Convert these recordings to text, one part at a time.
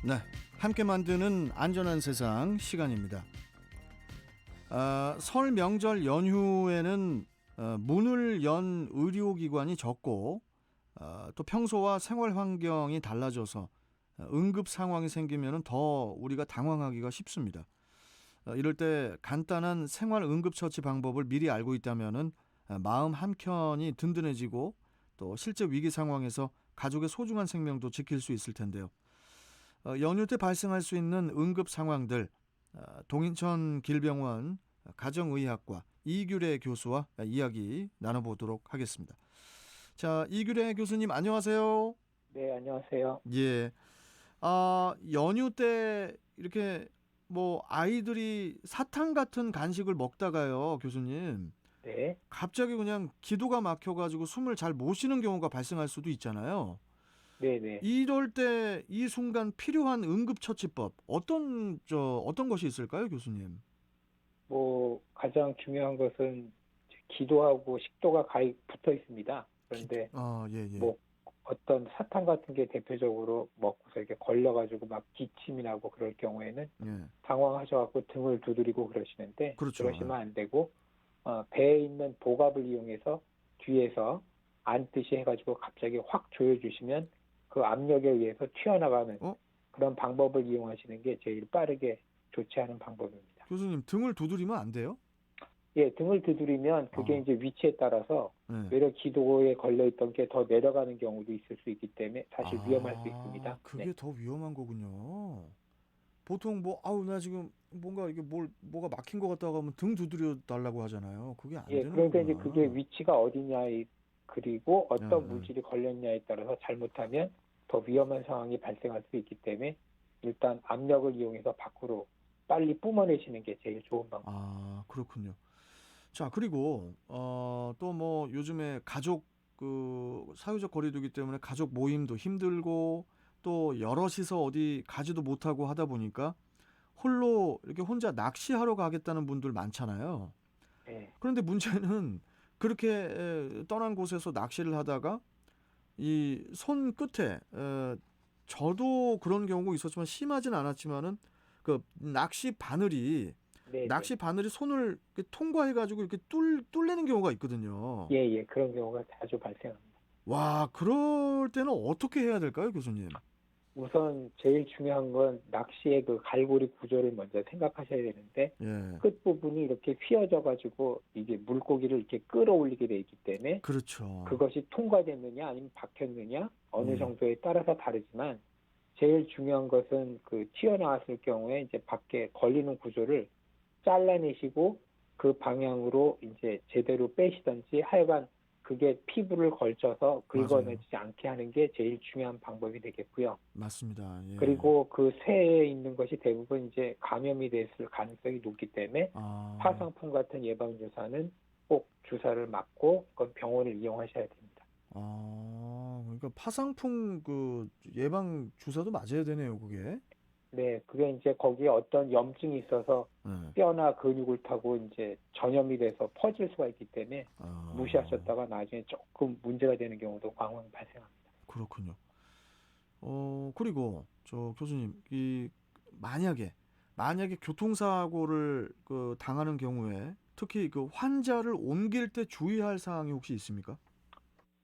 네, 함께 만드는 안전한 세상 시간입니다. 설 명절 연휴에는 문을 연 의료기관이 적고 또 평소와 생활 환경이 달라져서 응급 상황이 생기면 더 우리가 당황하기가 쉽습니다. 이럴 때 간단한 생활 응급처치 방법을 미리 알고 있다면 마음 한켠이 든든해지고 또 실제 위기 상황에서 가족의 소중한 생명도 지킬 수 있을 텐데요. 연휴 때 발생할 수 있는 응급 상황들, 동인천 길병원 가정의학과 이규래 교수와 이야기 나눠보도록 하겠습니다. 자, 이규래 교수님 안녕하세요. 네, 안녕하세요. 예. 연휴 때 이렇게 뭐 아이들이 사탕 같은 간식을 먹다가요, 교수님. 네, 갑자기 그냥 기도가 막혀가지고 숨을 잘 못 쉬는 경우가 발생할 수도 있잖아요. 네, 네. 이럴 때 이 순간 필요한 응급처치법 어떤 것이 있을까요, 교수님? 가장 중요한 것은 기도하고 식도가 가히 붙어 있습니다. 그런데 예, 예. 뭐, 어떤 사탕 같은 게 대표적으로 먹고서 이렇게 걸려가지고 막 기침이 나고 그럴 경우에는 예. 당황하셔갖고 등을 두드리고 그러시는데, 그렇죠. 그러시면 안 되고, 배에 있는 복압을 이용해서 뒤에서 앉듯이 해가지고 갑자기 확 조여주시면 그 압력에 의해서 튀어나가는 어? 그런 방법을 이용하시는 게 제일 빠르게 조치하는 방법입니다. 교수님, 등을 두드리면 안 돼요? 예, 등을 두드리면 그게 아, 이제 위치에 따라서 네. 외려 기도에 걸려있던 게 더 내려가는 경우도 있을 수 있기 때문에 사실 위험할 수 있습니다. 네. 그게 더 위험한 거군요. 보통 나 지금 뭔가 이게 뭐가 막힌 것 같다고 하면 등 두드려 달라고 하잖아요. 그게 안 예, 되는 그러니까 이제 그게 거구나. 위치가 어디냐에 그리고 예, 어떤 예. 물질이 걸렸냐에 따라서 잘못하면 더 위험한 상황이 발생할 수 있기 때문에 일단 압력을 이용해서 밖으로 빨리 뿜어내시는 게 제일 좋은 방법입니다. 그렇군요. 자, 그리고 또 뭐 요즘에 가족 사회적 거리두기 때문에 가족 모임도 힘들고 또 여럿이서 어디 가지도 못하고 하다 보니까 홀로 이렇게 혼자 낚시하러 가겠다는 분들 많잖아요. 예, 그런데 문제는 그렇게 떠난 곳에서 낚시를 하다가 이 손 끝에 저도 그런 경우가 있었지만 심하진 않았지만은 그 네, 네. 낚시 바늘이 손을 이렇게 통과해가지고 이렇게 뚫리는 경우가 있거든요. 예, 예, 그런 경우가 자주 발생합니다. 와, 그럴 때는 어떻게 해야 될까요, 교수님? 우선 제일 중요한 건 낚시의 그 갈고리 구조를 먼저 생각하셔야 되는데 예, 끝부분이 이렇게 휘어져 가지고 이게 물고기를 이렇게 끌어올리게 돼 있기 때문에 그렇죠. 그것이 통과됐느냐 아니면 박혔느냐 어느 예, 정도에 따라서 다르지만 제일 중요한 것은 그 튀어나왔을 경우에 이제 밖에 걸리는 구조를 잘라내시고 그 방향으로 이제 제대로 빼시든지 하여간 그게 피부를 걸쳐서 맞아요. 긁어내지 않게 하는 게 제일 중요한 방법이 되겠고요. 맞습니다. 예. 그리고 그 쇠에 있는 것이 대부분 이제 감염이 됐을 가능성이 높기 때문에 아, 파상풍 같은 예방주사는 꼭 주사를 맞고 그건 병원을 이용하셔야 됩니다. 그러니까 파상풍 예방 주사도 맞아야 되네요, 그게. 네, 그게 이제 거기에 어떤 염증이 있어서 예. 뼈나 근육을 타고 이제 전염이 돼서 퍼질 수가 있기 때문에 아, 무시하셨다가 나중에 조금 문제가 되는 경우도 광범위 발생합니다. 그렇군요. 그리고 저 교수님, 만약에 교통사고를 당하는 경우에 특히 그 환자를 옮길 때 주의할 사항이 혹시 있습니까?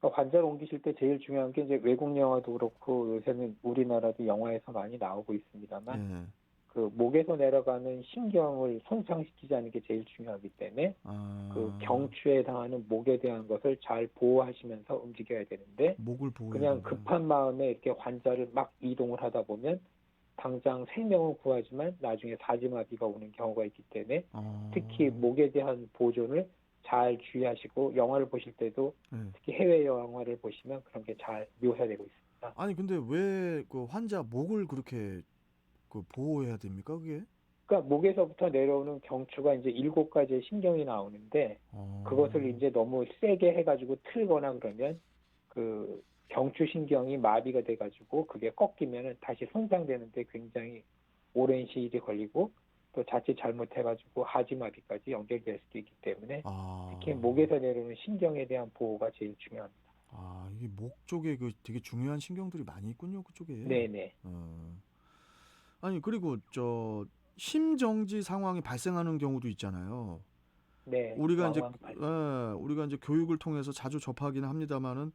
그러니까 환자를 옮기실 때 제일 중요한 게 이제 외국 영화도 그렇고 요새는 우리나라도 영화에서 많이 나오고 있습니다만 예. 그 목에서 내려가는 신경을 손상시키지 않는 게 제일 중요하기 때문에 그 아, 경추에 해당하는 목에 대한 것을 잘 보호하시면서 움직여야 되는데 목을 보호해야 그냥 된다. 급한 마음에 이렇게 환자를 막 이동을 하다 보면 당장 생명은 구하지만 나중에 사지마비가 오는 경우가 있기 때문에 특히 아, 목에 대한 보존을 잘 주의하시고 영화를 보실 때도 예. 특히 해외 영화를 보시면 그런 게 잘 묘사되고 있습니다. 아니 근데 왜 그 환자 목을 그렇게 보호해야 됩니까, 그게? 그러니까 목에서부터 내려오는 경추가 이제 7가지의 신경이 나오는데 그것을 어, 이제 너무 세게 해가지고 틀거나 그러면 그 경추신경이 마비가 돼가지고 그게 꺾이면은 다시 손상되는데 굉장히 오랜 시일이 걸리고 또 자칫 잘못해가지고 하지마비까지 연결될 수도 있기 때문에 특히 아, 목에서 내려오는 신경에 대한 보호가 제일 중요합니다. 이게 목 쪽에 되게 중요한 신경들이 많이 있군요, 그쪽에. 네네. 어. 아니 그리고 저 심정지 상황이 발생하는 경우도 있잖아요. 네, 우리가 이제 왕왕 우리가 이제 교육을 통해서 자주 접하기는 합니다만은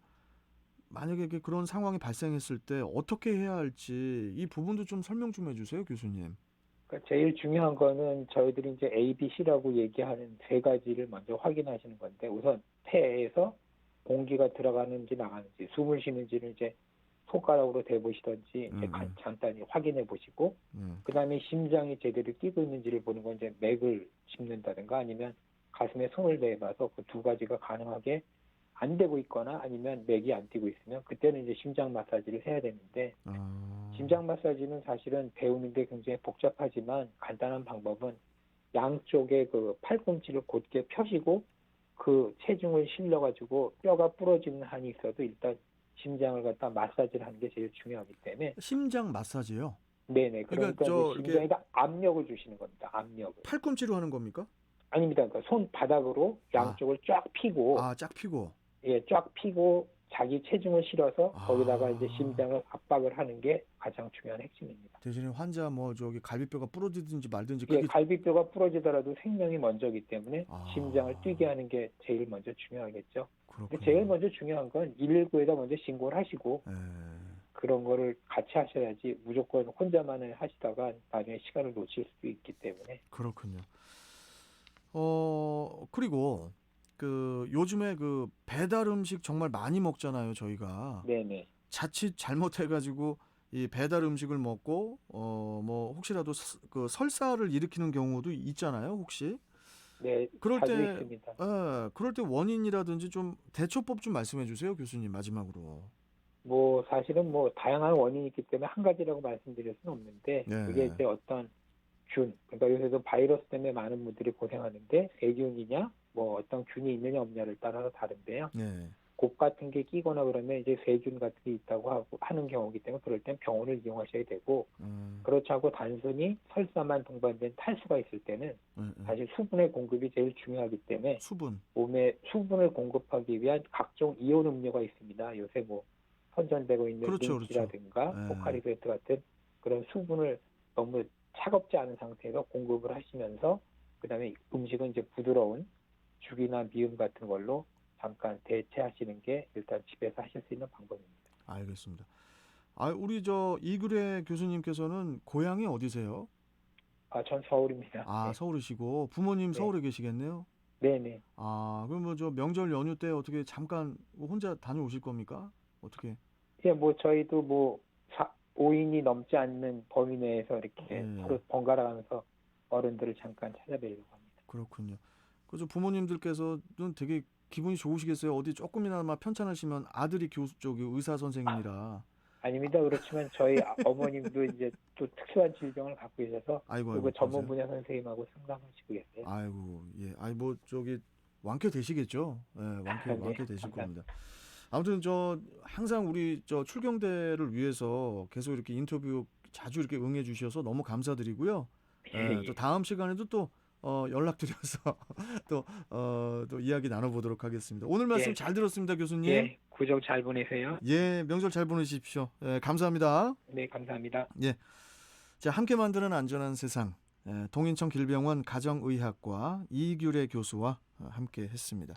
만약에 그런 상황이 발생했을 때 어떻게 해야 할지 이 부분도 좀 설명 좀 해주세요, 교수님. 그러니까 제일 중요한 거는 저희들이 이제 A, B, C라고 얘기하는 세 가지를 먼저 확인하시는 건데 우선 폐에서 공기가 들어가는지 나가는지 숨을 쉬는지를 이제 손가락으로 대보시던지 이제 음. 간단히 확인해 보시고 그다음에 심장이 제대로 뛰고 있는지를 보는 건 이제 맥을 짚는다든가 아니면 가슴에 손을 대봐서 그 두 가지가 가능하게 안 되고 있거나 아니면 맥이 안 뛰고 있으면 그때는 이제 심장 마사지를 해야 되는데 심장 마사지는 사실은 배우는 게 굉장히 복잡하지만 간단한 방법은 양쪽의 그 팔꿈치를 곧게 펴시고 그 체중을 실려가지고 뼈가 부러지는 한이 있어도 일단 심장을 갖다 마사지를 하는 게 제일 중요하기 때문에 심장 마사지요. 네네 그러니까 그러니까 저 이제 이렇게 심장에다 압력을 주시는 겁니다. 압력을 팔꿈치로 하는 겁니까? 아닙니다. 그러니까 손 바닥으로 양쪽을 쫙 펴고 쫙 펴고. 예, 쫙 펴고 자기 체중을 실어서 거기다가 이제 아. 심장을 압박을 하는 게 가장 중요한 핵심입니다. 대신에 환자 뭐 저기 갈비뼈가 부러지든지 말든지 예, 그게 갈비뼈가 부러지더라도 생명이 먼저이기 때문에 아. 심장을 뛰게 하는 게 제일 먼저 중요하겠죠. 근데 그렇군요. 제일 먼저 중요한 건 119에다 먼저 신고를 하시고 예. 그런 거를 같이 하셔야지 무조건 혼자만을 하시다가 나중에 시간을 놓칠 수도 있기 때문에 그렇군요. 그리고 그 요즘에 그 배달 음식 정말 많이 먹잖아요, 저희가. 네네. 자칫 잘못해가지고 이 배달 음식을 먹고 뭐 혹시라도 그 설사를 일으키는 경우도 있잖아요, 혹시. 네, 그럴 자주 때, 있습니다. 그럴 때 원인이라든지 좀 대처법 좀 말씀해 주세요, 교수님, 마지막으로. 뭐 사실은 뭐 다양한 원인이 있기 때문에 한 가지라고 말씀드릴 수는 없는데 네. 그게 이제 어떤 균, 그러니까 요새도 바이러스 때문에 많은 분들이 고생하는데 세균이냐 뭐 어떤 균이 있느냐 없냐를 따라서 다른데요. 네. 곡 같은 게 끼거나 그러면 이제 세균 같은 게 있다고 하는 경우이기 때문에 그럴 땐 병원을 이용하셔야 되고 그렇지 않고 단순히 설사만 동반된 탈수가 있을 때는 사실 수분의 공급이 제일 중요하기 때문에 수분. 몸에 수분을 공급하기 위한 각종 이온 음료가 있습니다. 요새 뭐 선전되고 있는 그렇죠, 링치라든가 그렇죠. 예. 포카리스웨트 같은 그런 수분을 너무 차갑지 않은 상태에서 공급을 하시면서 그다음에 음식은 이제 부드러운 죽이나 미음 같은 걸로 잠깐 대체하시는 게 일단 집에서 하실 수 있는 방법입니다. 알겠습니다. 우리 저 이규래 교수님께서는 고향이 어디세요? 전 서울입니다. 네. 서울이시고 부모님 네. 서울에 계시겠네요. 네네. 그럼 뭐 저 명절 연휴 때 어떻게 잠깐 혼자 다녀오실 겁니까? 어떻게? 예, 뭐 저희도 뭐 5인이 넘지 않는 범위 내에서 이렇게 서로 번갈아 가면서 어른들을 잠깐 찾아뵈려고 합니다. 그렇군요. 그래서 부모님들께서는 되게 기분이 좋으시겠어요. 어디 조금이나마 편찮으시면 아들이 저기 의사 선생님이라. 아닙니다. 그렇지만 저희 어머님도 이제 또 특수한 질병을 갖고 계셔서 그리고 전문 분야 선생님하고 상담하시고 계세요. 아이고, 예. 뭐 저기 완쾌 되시겠죠. 예, 완쾌 되실 겁니다. 아무튼 저 항상 우리 저 출경대를 위해서 계속 이렇게 인터뷰 자주 이렇게 응해 주셔서 너무 감사드리고요. 또 다음 시간에도 또 연락드려서 또 이야기 나눠보도록 하겠습니다. 오늘 말씀 잘 들었습니다, 교수님. 예, 구정 잘 보내세요. 예, 명절 잘 보내십시오. 예, 감사합니다. 네, 감사합니다. 예, 자 함께 만드는 안전한 세상. 동인천 길병원 가정의학과 이규래 교수와 함께 했습니다.